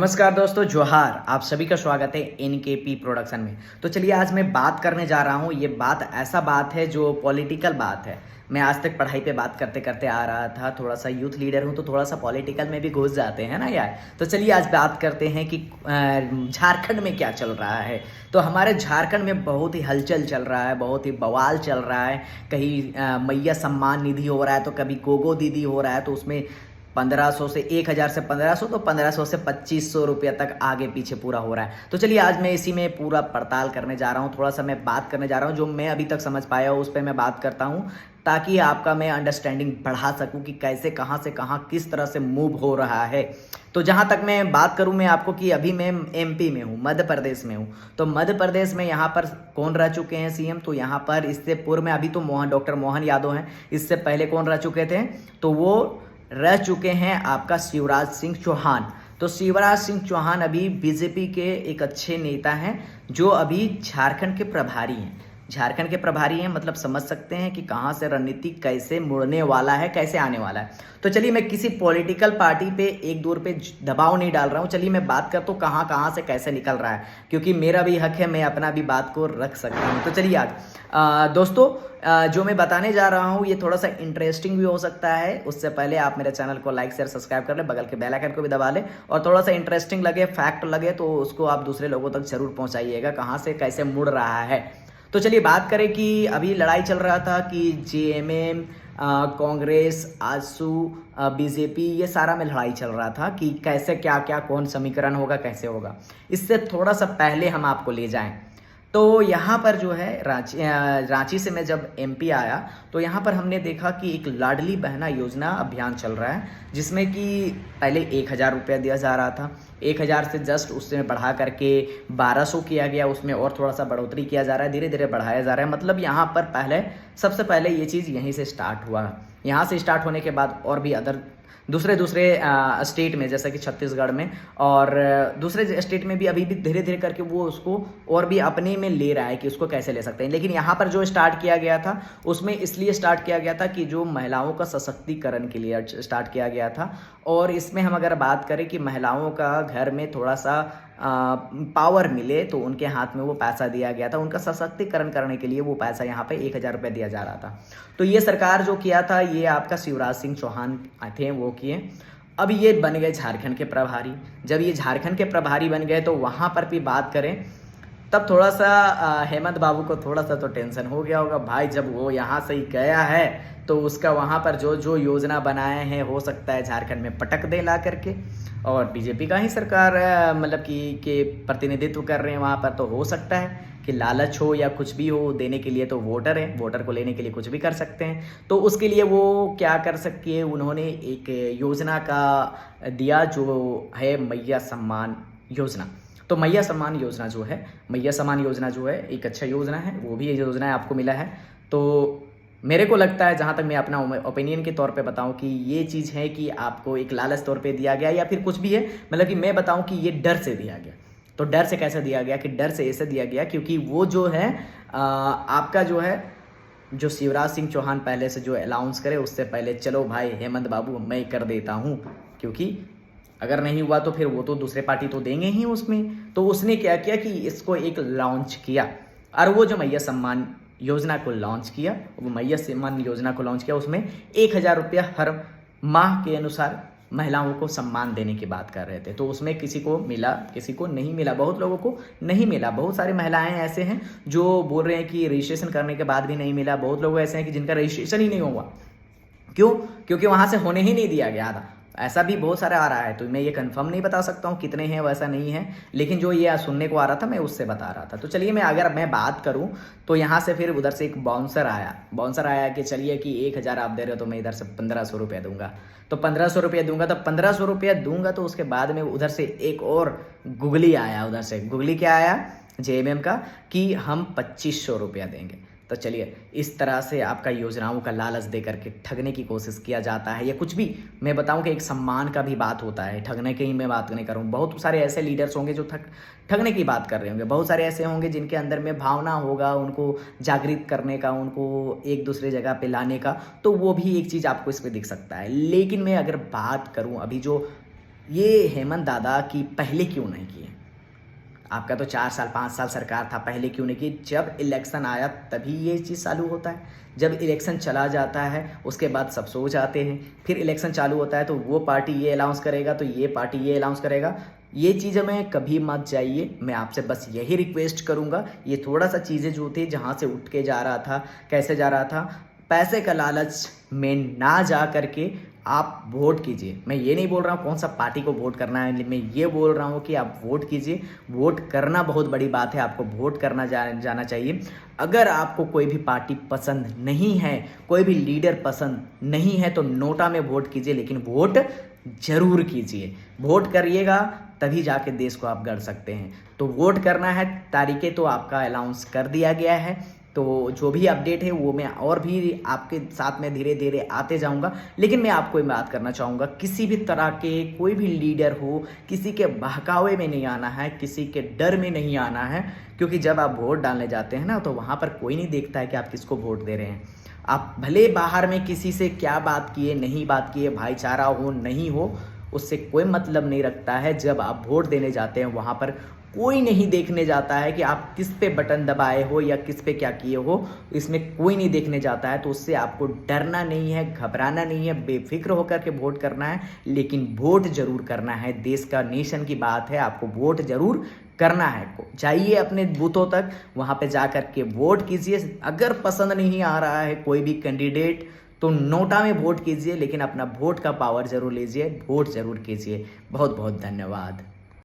नमस्कार दोस्तों, जोहार। आप सभी का स्वागत है एनकेपी प्रोडक्शन में। तो चलिए आज मैं बात करने जा रहा हूँ। ये बात ऐसा बात है जो पॉलिटिकल बात है। मैं आज तक पढ़ाई पे बात करते करते आ रहा था, थोड़ा सा यूथ लीडर हूँ तो थोड़ा सा पॉलिटिकल में भी घुस जाते हैं ना यार। तो चलिए आज बात करते हैं कि झारखंड में क्या चल रहा है। तो हमारे झारखंड में बहुत ही हलचल चल रहा है, बहुत ही बवाल चल रहा है। कहीं मैया सम्मान निधि हो रहा है तो कभी गोगो दीदी हो रहा है, तो उसमें 1500 से 1000 से 1500 तो 1500 से 2500 रुपये तक आगे पीछे पूरा हो रहा है। तो चलिए आज मैं इसी में पूरा पड़ताल करने जा रहा हूँ। थोड़ा सा मैं बात करने जा रहा हूँ जो मैं अभी तक समझ पाया हूँ, उस पर मैं बात करता हूँ ताकि आपका मैं अंडरस्टैंडिंग बढ़ा सकूँ कि कैसे कहाँ से कहाँ किस तरह से मूव हो रहा है। तो जहाँ तक मैं बात करूँ मैं आपको कि अभी मैं एमपी में हूँ, मध्य प्रदेश में हूँ। तो मध्य प्रदेश में यहाँ पर कौन रह चुके हैं सीएम? तो यहाँ पर इससे पूर्व में अभी तो डॉक्टर मोहन यादव हैं। इससे पहले कौन रह चुके थे? तो वो रह चुके हैं आपका शिवराज सिंह चौहान। तो शिवराज सिंह चौहान अभी बीजेपी के एक अच्छे नेता हैं जो अभी झारखंड के प्रभारी हैं। झारखंड के प्रभारी हैं मतलब समझ सकते हैं कि कहाँ से रणनीति कैसे मुड़ने वाला है, कैसे आने वाला है। तो चलिए मैं किसी पॉलिटिकल पार्टी पे एक दो पे दबाव नहीं डाल रहा हूँ। चलिए मैं बात करता हूँ कहाँ कहाँ से कैसे निकल रहा है, क्योंकि मेरा भी हक है, मैं अपना भी बात को रख सकता हूँ। तो चलिए आज दोस्तों जो मैं बताने जा रहा हूँ ये थोड़ा सा इंटरेस्टिंग भी हो सकता है। उससे पहले आप मेरे चैनल को लाइक शेयर सब्सक्राइब कर ले, बगल के बेल आइकन को भी दबा ले, और थोड़ा सा इंटरेस्टिंग लगे, फैक्ट लगे तो उसको आप दूसरे लोगों तक जरूर पहुंचाइएगा कहाँ से कैसे मुड़ रहा है। तो चलिए बात करें कि अभी लड़ाई चल रहा था कि जेएमएम, कांग्रेस, आजसू, बीजेपी, ये सारा में लड़ाई चल रहा था कि कैसे क्या क्या कौन समीकरण होगा, कैसे होगा। इससे थोड़ा सा पहले हम आपको ले जाएं तो यहाँ पर जो है रांची से मैं जब एमपी आया तो यहाँ पर हमने देखा कि एक लाडली बहना योजना अभियान चल रहा है, जिसमें कि पहले 1000 रुपया दिया जा रहा था। 1000 से जस्ट उसमें बढ़ा करके 1200 किया गया, उसमें और थोड़ा सा बढ़ोतरी किया जा रहा है, धीरे धीरे बढ़ाया जा रहा है। मतलब यहाँ पर पहले सबसे पहले ये चीज़ यहीं से स्टार्ट हुआ। यहाँ से स्टार्ट होने के बाद और भी अदर दूसरे दूसरे स्टेट में, जैसा कि छत्तीसगढ़ में और दूसरे स्टेट में भी अभी भी धीरे धीरे करके वो उसको और भी अपने में ले रहा है कि उसको कैसे ले सकते हैं। लेकिन यहाँ पर जो स्टार्ट किया गया था उसमें इसलिए स्टार्ट किया गया था कि जो महिलाओं का सशक्तिकरण के लिए स्टार्ट किया गया था। और इसमें हम अगर बात करें कि महिलाओं का घर में थोड़ा सा पावर मिले तो उनके हाथ में वो पैसा दिया गया था, उनका सशक्तिकरण करने के लिए वो पैसा यहाँ पे 1000 रुपये दिया जा रहा था। तो ये सरकार जो किया था ये आपका शिवराज सिंह चौहान थे, वो किए। अब ये बन गए झारखंड के प्रभारी। जब ये झारखंड के प्रभारी बन गए तो वहाँ पर भी बात करें तब थोड़ा सा हेमंत बाबू को थोड़ा सा तो टेंशन हो गया होगा भाई, जब वो यहाँ से ही गया है तो उसका वहाँ पर जो जो योजना बनाए हैं हो सकता है झारखंड में पटक दे ला करके। और बीजेपी का ही सरकार मतलब कि के प्रतिनिधित्व कर रहे हैं वहाँ पर, तो हो सकता है कि लालच हो या कुछ भी हो, देने के लिए तो वोटर है, वोटर को लेने के लिए कुछ भी कर सकते हैं। तो उसके लिए वो क्या कर सकती है, उन्होंने एक योजना का दिया जो है मैया सम्मान योजना। तो मैया सम्मान योजना जो है, मैया सम्मान योजना जो है एक अच्छा योजना है, वो भी ये योजना है आपको मिला है। तो मेरे को लगता है, जहाँ तक मैं अपना ओपिनियन के तौर पे बताऊं, कि ये चीज़ है कि आपको एक लालच तौर पे दिया गया या फिर कुछ भी है, मतलब कि मैं बताऊं कि ये डर से दिया गया। तो डर से कैसे दिया गया? कि डर से ऐसे दिया गया क्योंकि वो जो है आपका जो है जो शिवराज सिंह चौहान पहले से जो अनाउंस करे उससे पहले चलो भाई हेमंत बाबू मैं कर देता हूँ, क्योंकि अगर नहीं हुआ तो फिर वो तो दूसरे पार्टी तो देंगे ही उसमें। तो उसने क्या किया कि इसको एक लॉन्च किया, और वो जो मैया सम्मान योजना को लॉन्च किया, वो मैया सम्मान योजना को लॉन्च किया, उसमें 1000 रुपया हर माह के अनुसार महिलाओं को सम्मान देने की बात कर रहे थे। तो उसमें किसी को मिला, किसी को नहीं मिला, बहुत लोगों को नहीं मिला। बहुत सारी महिलाएं ऐसे हैं जो बोल रहे हैं कि रजिस्ट्रेशन करने के बाद भी नहीं मिला। बहुत लोग ऐसे हैं कि जिनका रजिस्ट्रेशन ही नहीं हुआ। क्यों? क्योंकि वहाँ से होने ही नहीं दिया गया था। ऐसा भी बहुत सारा आ रहा है, तो मैं ये कंफर्म नहीं बता सकता हूँ कितने हैं, वैसा नहीं है, लेकिन जो ये सुनने को आ रहा था मैं उससे बता रहा था। तो चलिए मैं अगर मैं बात करूँ तो यहाँ से फिर उधर से एक बाउंसर आया कि चलिए कि 1000 आप दे रहे हो तो मैं इधर से 1500 रुपया दूंगा। तो 1500 रुपया दूंगा, तो 1500 रुपया दूंगा तो उसके बाद में उधर से एक और गुगली आया। उधर से गुगली क्या आया जेएमएम का, कि हम 2500 रुपया देंगे। तो चलिए इस तरह से आपका योजनाओं का लालच दे करके ठगने की कोशिश किया जाता है, या कुछ भी मैं बताऊं कि एक सम्मान का भी बात होता है, ठगने की ही मैं बात नहीं करूं। बहुत सारे ऐसे लीडर्स होंगे जो ठगने की बात कर रहे होंगे, बहुत सारे ऐसे होंगे जिनके अंदर में भावना होगा उनको जागृत करने का, उनको एक दूसरे जगह पे लाने का, तो वो भी एक चीज़ आपको इस पर दिख सकता है। लेकिन मैं अगर बात करूँ अभी जो ये हेमंत दादा की पहले क्यों नहीं किए? आपका तो 4 साल 5 साल सरकार था, पहले क्यों नहीं की? जब इलेक्शन आया तभी ये चीज़ चालू होता है। जब इलेक्शन चला जाता है उसके बाद सब सो जाते हैं, फिर इलेक्शन चालू होता है तो वो पार्टी ये अनाउंस करेगा तो ये पार्टी ये अनाउंस करेगा। ये चीज़ें में कभी मत जाइए, मैं आपसे बस यही रिक्वेस्ट करूँगा। ये थोड़ा सा चीज़ें जो थी जहाँ से उठ के जा रहा था, कैसे जा रहा था, पैसे का लालच में ना जा करके आप वोट कीजिए। मैं ये नहीं बोल रहा हूँ कौन सा पार्टी को वोट करना है, मैं ये बोल रहा हूँ कि आप वोट कीजिए। वोट करना बहुत बड़ी बात है, आपको वोट करना जाना चाहिए। अगर आपको कोई भी पार्टी पसंद नहीं है, कोई भी लीडर पसंद नहीं है तो नोटा में वोट कीजिए, लेकिन वोट जरूर कीजिए। वोट करिएगा तभी जाके देश को आप गढ़ सकते हैं। तो वोट करना है, तारीखें तो आपका अनाउंस कर दिया गया है। तो जो भी अपडेट है वो मैं और भी आपके साथ में धीरे धीरे आते जाऊंगा। लेकिन मैं आपको एक बात करना चाहूँगा, किसी भी तरह के कोई भी लीडर हो, किसी के बहकावे में नहीं आना है, किसी के डर में नहीं आना है। क्योंकि जब आप वोट डालने जाते हैं ना तो वहाँ पर कोई नहीं देखता है कि आप किसको वोट दे रहे हैं। आप भले बाहर में किसी से क्या बात किए नहीं बात किए, भाईचारा हो नहीं हो, उससे कोई मतलब नहीं रखता है। जब आप वोट देने जाते हैं वहाँ पर कोई नहीं देखने जाता है कि आप किस पे बटन दबाए हो या किस पे क्या किए हो, इसमें कोई नहीं देखने जाता है। तो उससे आपको डरना नहीं है, घबराना नहीं है, बेफिक्र होकर के वोट करना है। लेकिन वोट जरूर करना है, देश का नेशन की बात है, आपको वोट जरूर करना है। जाइए अपने बूथों तक, वहाँ पे जा कर के वोट कीजिए। अगर पसंद नहीं आ रहा है कोई भी कैंडिडेट तो नोटा में वोट कीजिए, लेकिन अपना वोट का पावर जरूर लीजिए, वोट जरूर कीजिए। बहुत बहुत धन्यवाद।